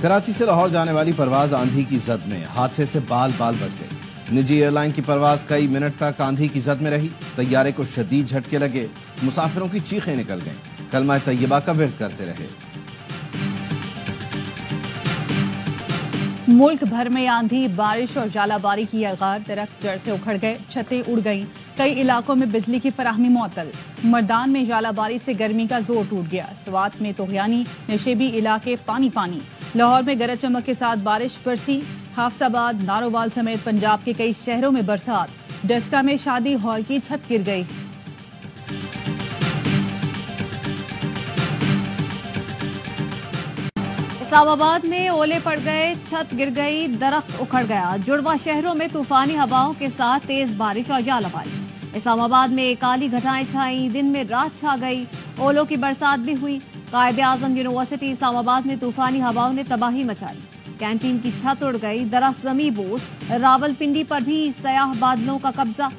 کراچی سے لاہور جانے والی پرواز آندھی کی زد میں، حادثے سے بال بال بچ گئی۔ نجی ایئر لائن کی پرواز کئی منٹ تک آندھی کی زد میں رہی، طیارے کو شدید جھٹکے لگے، مسافروں کی چیخیں نکل گئیں، کلمہ طیبہ کا ورد کرتے رہے۔ ملک بھر میں آندھی، بارش اور ژالہ باری کی اغار، درخت جڑ سے اکھڑ گئے، چھتیں اڑ گئیں، کئی علاقوں میں بجلی کی فراہمی معطل۔ مردان میں ژالہ باری سے گرمی کا زور ٹوٹ گیا، سوات میں طغیانی، نشیبی علاقے پانی پانی۔ لاہور میں گرج چمک کے ساتھ بارش برسی، حافظ آباد، نارووال سمیت پنجاب کے کئی شہروں میں برسات۔ ڈسکا میں شادی ہال کی چھت گر گئی۔ اسلام آباد میں اولے پڑ گئے، چھت گر گئی، درخت اکھڑ گیا۔ جڑواں شہروں میں طوفانی ہوائوں کے ساتھ تیز بارش اور ژالہ باری۔ اسلام آباد میں کالی گھٹائیں چھائیں، دن میں رات چھا گئی، اولوں کی برسات بھی ہوئی۔ قائد اعظم یونیورسٹی اسلام آباد میں طوفانی ہواؤں نے تباہی مچائی، کینٹین کی چھت اڑ گئی، درخت زمیں بوس۔ راول پنڈی پر بھی سیاہ بادلوں کا قبضہ،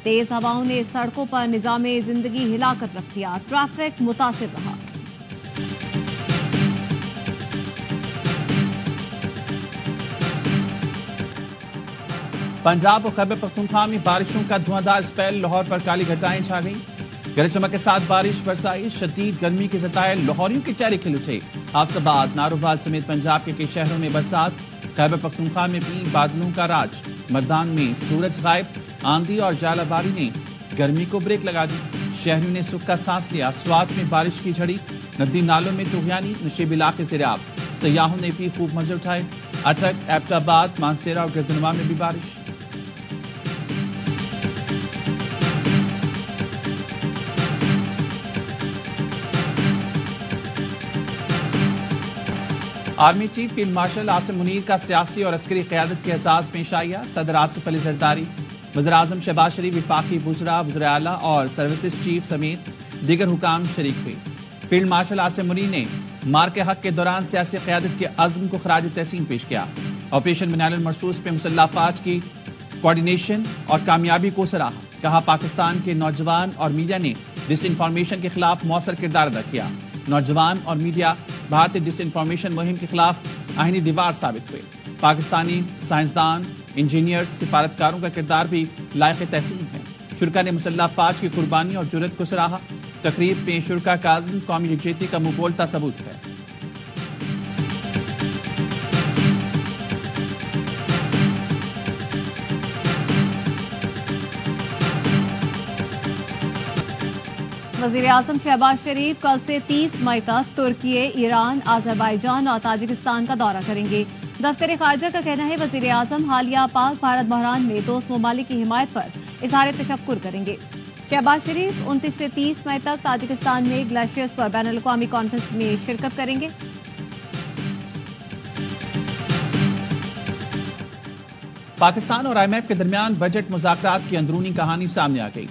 تیز ہواؤں نے سڑکوں پر نظام زندگی ہلا کر رکھ دیا، ٹریفک متاثر رہا۔ پنجاب اور خیبر پختونخوا میں بارشوں کا دھواندار اسپیل، لاہور پر کالی گھٹائیں چھا گئیں، گرج چمک کے ساتھ بارش برسائی، شدید گرمی کے ستائے لاہوریوں کے چہرے کھل اٹھے۔ حافظ آباد، نارووال سمیت پنجاب کے کئی شہروں میں برسات، خیبر پختونخوا میں بھی بادلوں کا راج، مردان میں سورج غائب، آندھی اور ژالہ باری نے گرمی کو بریک لگا دی، شہریوں نے سکھ کا سانس لیا۔ سوات میں بارش کی جھڑی، ندی نالوں میں طغیانی، نشیب علاقے سیراب، سیاحوں نے بھی خوب مزے اٹھائے۔ اٹک، ایبٹ آباد، مانسیرہ اور گردنوا میں بھی بارش۔ Army chief field marshal Asim Munir کا سیاسی اور عسکری قیادت کے اعزاز پیش آیا، صدر آصف علی زرداری، وزیراعظم شہباز شریف، وفاقی وزراء، وزرائے اعلیٰ اور سروسز چیف سمیت دیگر حکام شریک ہوئے۔ فیلڈ مارشل عاصم منیر نے مارکے حق کے دوران سیاسی قیادت کے عزم کو خراج تحسین پیش کیا، آپریشن منال المرصوص پہ مسلح افواج کی کوارڈینیشن اور کامیابی کو سراہا، کہا پاکستان کے نوجوان اور میڈیا نے ڈس انفارمیشن کے خلاف مؤثر کردار ادا کیا، نوجوان اور میڈیا بھارتی ڈس انفارمیشن مہم کے خلاف آئینی دیوار ثابت ہوئے۔ پاکستانی سائنسدان، انجینئر، سفارتکاروں کا کردار بھی لائق تحسین ہے۔ شرکا نے مسلح افواج کی قربانی اور جرأت کو سراہا، تقریب میں شرکا کا عزم قومی یکجہتی کا منہ بولتا ثبوت ہے۔ وزیر اعظم شہباز شریف کل سے 30 مئی تک ترکی، ایران، آذربائیجان اور تاجکستان کا دورہ کریں گے۔ دفتر خارجہ کا کہنا ہے وزیر اعظم حالیہ پاک بھارت بحران میں دوست ممالک کی حمایت پر اظہار تشکر کریں گے۔ شہباز شریف 29 سے 30 مئی تک تاجکستان میں گلیشیئرز پر بین الاقوامی کانفرنس میں شرکت کریں گے۔ پاکستان اور IMF کے درمیان بجٹ مذاکرات کی اندرونی کہانی سامنے آ گئی۔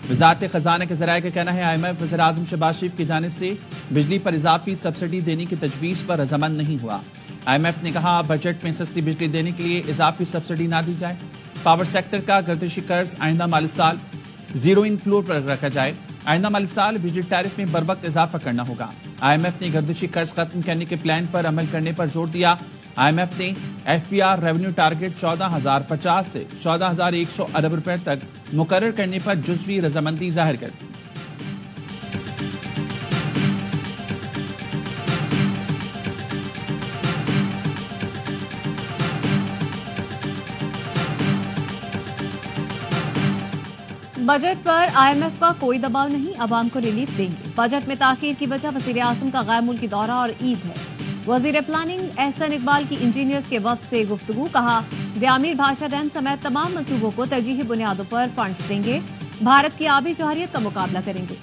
وزارت خزانہ کے ذرائع کا کہنا ہے IMF وزیر اعظم شہباز شریف کی جانب سے بجلی پر اضافی سبسڈی دینے کی تجویز پر رضامند نہیں ہوا۔ IMF نے کہا بجٹ میں سستی بجلی دینے کے لیے اضافی سبسڈی نہ دی جائے، پاور سیکٹر کا گردشی قرض آئندہ مالی سال زیرو ان فلور پر رکھا جائے، آئندہ مالی سال بجلی ٹیرف میں بر وقت اضافہ کرنا ہوگا۔ IMF نے گردشی قرض ختم کرنے کے پلان پر عمل کرنے پر زور دیا۔ IMF نے FPR ریونیو ٹارگٹ 14,050 سے 14,100 ارب روپے تک مقرر کرنے پر جزوی رضامندی ظاہر کر دی۔ بجٹ پر IMF کا کوئی دباؤ نہیں، عوام کو ریلیف دیں گے۔ بجٹ میں تاخیر کی وجہ وزیر اعظم کا غیر ملکی دورہ اور عید ہے۔ وزیر پلاننگ احسن اقبال کی انجینئرز کے وفد سے گفتگو، کہا دیامیر بھاشا ڈیم سمیت تمام منصوبوں کو ترجیحی بنیادوں پر فنڈز دیں گے، بھارت کی آبی جوہریت کا مقابلہ کریں گے۔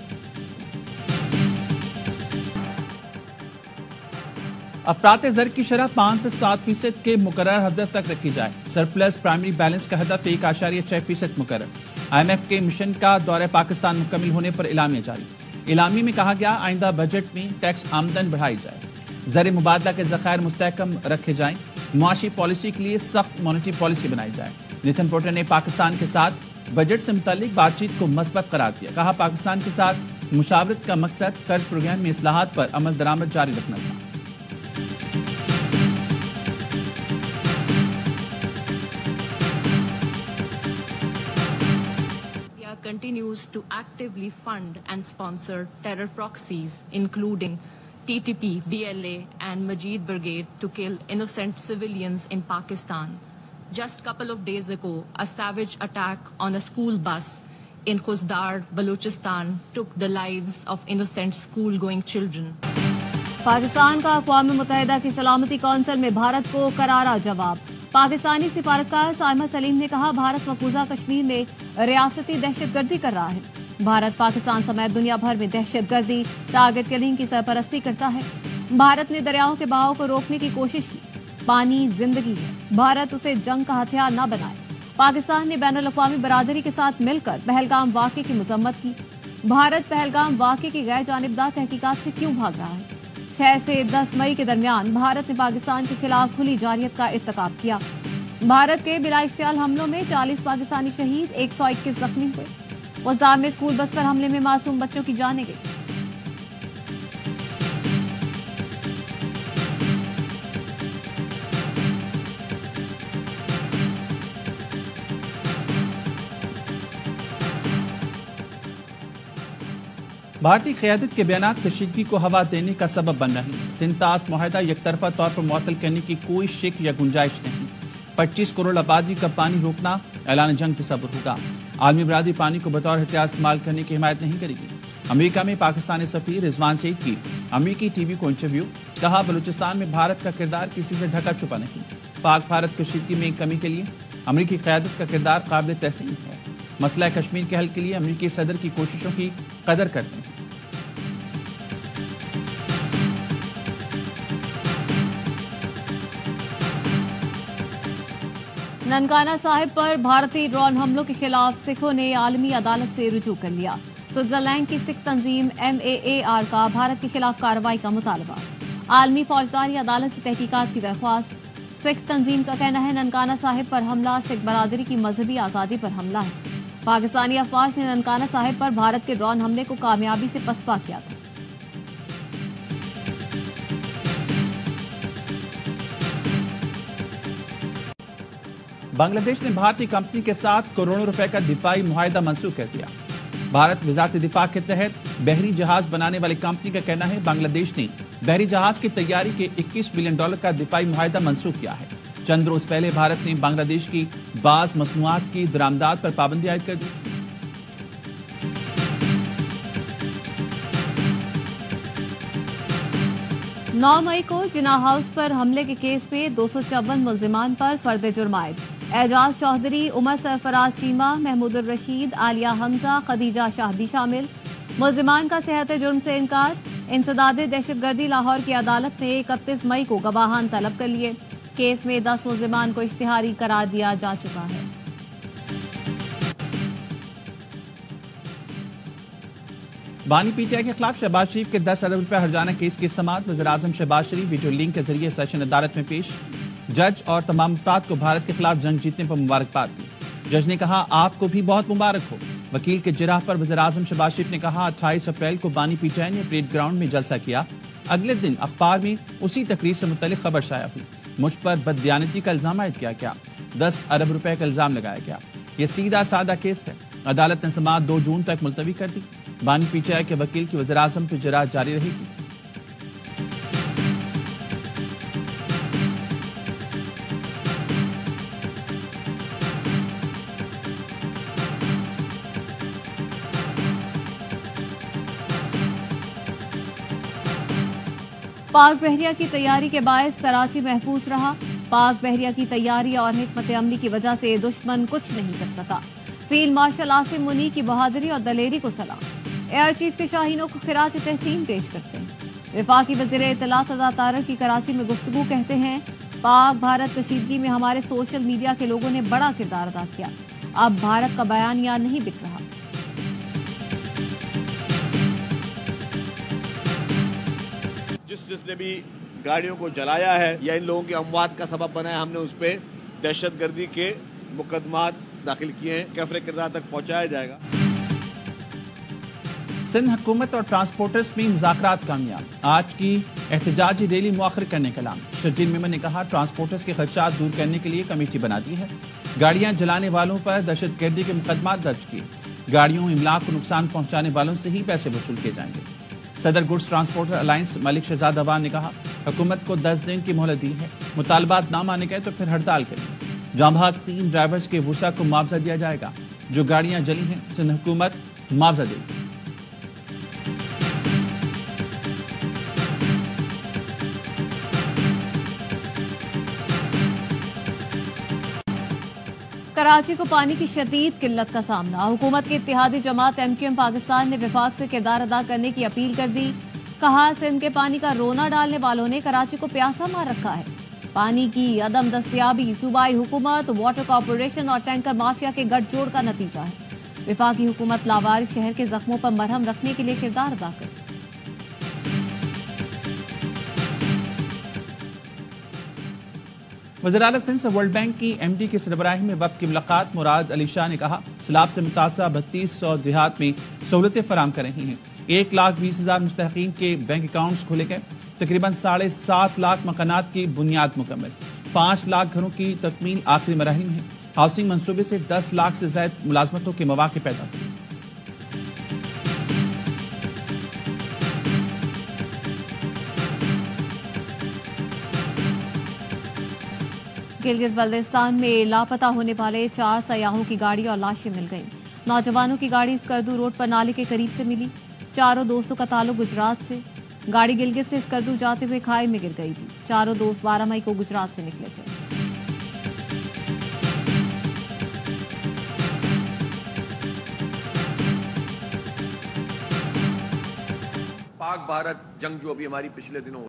افراط زر کی شرح 5 سے 7% کے مقررہ ہدف تک رکھی جائے، سرپلس پرائمری بیلنس کا ہدف 1.6% مقرر۔ IMF کے مشن کا دورہ پاکستان مکمل ہونے پر اعلامیہ جاری۔ اعلامیہ میں کہا گیا آئندہ بجٹ میں ٹیکس آمدن بڑھائی جائے، زر مبادلہ کے ذخائر مستحکم رکھے جائیں، معاشی پالیسی کے لیے سخت مانیٹری پالیسی بنائی جائے۔ نتن پورٹر نے پاکستان کے ساتھ بجٹ سے متعلق بات چیت کو مثبت قرار دیا، کہا پاکستان کے ساتھ مشاورت کا مقصد قرض پروگرام میں اصلاحات پر عمل درآمد جاری رکھنا تھا۔ continues to actively fund and sponsor terror proxies, including TTP, BLA, and Majid Brigade, to kill innocent civilians in Pakistan. Just a couple of days ago, a savage attack on a school bus in Khuzdar, Balochistan, took the lives of innocent school-going children. Pakistan का अक़वाम मुत्तहिदा की सलामती council में भारत को करारा जवाब। पाकिस्तानी सिफारतकार साइमा सलीम ने कहा, भारत मकबूजा कश्मीर में रियासती दहशतगर्दी कर रहा है। भारत पाकिस्तान समेत दुनिया भर में दहशतगर्दी, टारगेट किलिंग की सरपरस्ती करता है। भारत ने दरियाओं के बहाव को रोकने की कोशिश की। पानी जिंदगी है, भारत उसे जंग का हथियार न बनाए। पाकिस्तान ने बैनुल अक़वामी बरादरी के साथ मिलकर पहलगाम वाक़े की मज़म्मत की। भारत पहलगाम वाक़े की गैर जानिबदार तहकीकात से क्यों भाग रहा है? 6 से 10 मई के दरमियान भारत ने पाकिस्तान के खिलाफ खुली जारियत का इर्तिकाब किया। भारत के बिला इश्तियाल हमलों में 40 पाकिस्तानी शहीद, 121 जख्मी हुए। खुज़दार में स्कूल बस पर हमले में मासूम बच्चों की जानें गई। भारतीय क़यादत के बयानात कशीदगी को हवा देने का सबब बन रहे हैं। सिंतास मुआहदा यकतरफा तौर पर मुअत्तल करने की कोई शिक या गुंजाइश नहीं। 25 करोड़ आबादी का पानी रोकना ऐलान जंग के सबब होगा। आलमी बरादरी पानी को बतौर हथियार इस्तेमाल करने की हिमायत नहीं करेगी। अमेरिका में पाकिस्तानी सफीर रिजवान सईद की अमेरिकी टीवी को इंटरव्यू, कहा, बलूचिस्तान में भारत का किरदार किसी से ढका छुपा नहीं। पाक भारत कशीदगी में कमी के लिए अमेरिकी क़यादत का किरदार काबिल तहसीन है। मसला कश्मीर के हल के लिए अमेरिकी सदर की कोशिशों की कदर करते हैं। ननकाना साहिब पर भारतीय ड्रोन हमलों के खिलाफ सिखों ने आलमी अदालत से रुजू कर लिया। स्विट्जरलैंड की सिख तंजीम MAAR का भारत के खिलाफ कार्रवाई का मुतालबा। आलमी फौजदारी अदालत से तहकीकात की दरख्वास्त। सिख तंजीम का कहना है, ननकाना साहिब पर हमला सिख बरादरी की मजहबी आज़ादी पर हमला है। पाकिस्तानी अफवाज ने ननकाना साहिब पर भारत के ड्रोन हमले को कामयाबी से पसपा किया था। बांग्लादेश ने भारतीय कंपनी के साथ करोड़ों रुपए का दिफाई मुआहिदा मंसूख कर दिया। भारत वजारत दिफा के तहत बहरी जहाज बनाने वाली कंपनी का कहना है, बांग्लादेश ने बहरी जहाज की तैयारी के $21 बिलियन का दिफाई मुआहिदा मंसूख किया है। चंद रोज पहले भारत ने बांग्लादेश की बाज मसनूआत की दरामदात पर पाबंदी आयद कर दी। नौ मई को जिना हाउस पर हमले के केस में 254 मुल्जिमान पर फर्द जुर्म आयद। एजाज चौधरी, उमर सरफराज चीमा, महमूदुर रशीद, आलिया हमजा, खदीजा शाह भी शामिल। मुल्जिमान का सेहत जुर्म से इनकार। इंसदाद दहशतगर्दी लाहौर की अदालत ने 31 मई को गवाहान तलब कर लिए। केस में 10 मुल्जिमान को इश्तिहारी करार दिया जा चुका है। बानी पीटीआई के खिलाफ शहबाज शरीफ के 10 अरब रुपए हर्जाना केस की समाअत वज़ीर-ए-आज़म शहबाज शरीफ वीडियो लिंक के जरिए सेशन अदालत में पेश। जज और तमाम मुफ्ताद को भारत के खिलाफ जंग जीतने पर मुबारकबाद दी। जज ने कहा, आपको भी बहुत मुबारक हो। वकील के जिराह पर वज़ीर-ए-आज़म शहबाज शरीफ ने कहा, 28 अप्रैल को बानी पीटीआई ने परेड ग्राउंड में जलसा किया। अगले दिन अखबार में उसी तकरीर से मुतल्लिक खबर शाया हुई। मुझ पर बददियानती का इल्जाम आयद किया गया, 10 अरब रुपए का इल्जाम लगाया गया। ये सीधा सादा केस है। अदालत ने समाअत 2 जून तक मुलतवी कर दी। बानी पीटीआई के वकील की वज़ीर-ए-आज़म पर जिरह जारी रहेगी। पाक बहरिया की तैयारी के बायस कराची महफूज रहा। पाक बहरिया की तैयारी और हिकमत अमली की वजह से दुश्मन कुछ नहीं कर सका। फील्ड मार्शल आसिम मुनी की बहादुरी और दलेरी को सलाम। एयर चीफ के शाहीनों को खिराज तहसीन पेश करते हैं। वफाकी वज़ीर इत्तलात अता तारक की कराची में गुफ्तगू कहते हैं, पाक भारत कशीदगी में हमारे सोशल मीडिया के लोगों ने बड़ा किरदार अदा किया। अब भारत का बयानिया नहीं बिक रहा। जिसने भी गाड़ियों को जलाया है या इन लोगों की अमवात का सबब बना है, हमने उस पर दहशतगर्दी के मुकदमात दाखिल किए हैं। कैफरे किरदार तक पहुंचाया जाएगा। सिंध हुकूमत और ट्रांसपोर्टर्स में मुज़ाकरात कामयाब। आज की एहतजाजी रैली मुअख्खर करने का ऐलान। शर्जील मेमन ने कहा, ट्रांसपोर्टर्स के खदशात दूर करने के लिए कमेटी बना दी है। गाड़ियां जलाने वालों पर दहशतगर्दी के मुकदमात दर्ज किए। गाड़ियों इमलाक को नुकसान पहुंचाने वालों से ही पैसे वसूल किए जाएंगे। सदर goods transporter alliance Malik Shahzad Awan ने कहा, हुकूमत को 10 दिन की मोहलत दी है, मुतालबात ना माने गए तो फिर हड़ताल करेंगे। जहां भाग 3 ड्राइवर्स के वसा को मुआवजा दिया जाएगा। जो गाड़ियां जली हैं सिंध हुकूमत मुआवजा देगी। कराची को पानी की शदीद किल्लत का सामना। हुकूमत की इत्तेहादी जमात MQM पाकिस्तान ने विफाक से किरदार अदा करने की अपील कर दी। कहा, सिंध के पानी का रोना डालने वालों ने कराची को प्यासा मार रखा है। पानी की अदम दस्तयाबी सूबाई हुकूमत, वाटर कॉरपोरेशन और टैंकर माफिया के गठजोड़ का नतीजा है। विफाकी हुकूमत लावारिस शहर के जख्मों पर मरहम रखने के लिए किरदार अदा करे। वज़ीर आला सिंध से वर्ल्ड बैंक की MD के सरबराही में वक्त की मुलाकात। मुराद अली शाह ने कहा, सैलाब से मुतासर 3200 देहात में सहूलतें फराम कर रही हैं। 1,20,000 मुस्तहकीन के बैंक अकाउंट्स खोले गए। तकरीबन 7.5 लाख मकानात की बुनियाद मुकम्मल। 5 लाख घरों की तकमील आखिरी मराहिल में है। हाउसिंग मंसूबे से 10 लाख से ज्यादा मुलाजमतों के मौके पैदा हुए। गिलगित बल्तिस्तान में लापता होने वाले 4 सयाहों की गाड़ी और लाशें मिल गईं। नौजवानों की गाड़ी स्कर्दू रोड पर नाले के करीब से मिली। चारों दोस्तों का ताल्लुक गुजरात से। गाड़ी गिलगित से स्कर्दू जाते हुए खाई में गिर गई थी। चारों दोस्त 12 मई को गुजरात से निकले थे। पाक भारत जंग जो अभी हमारी पिछले दिनों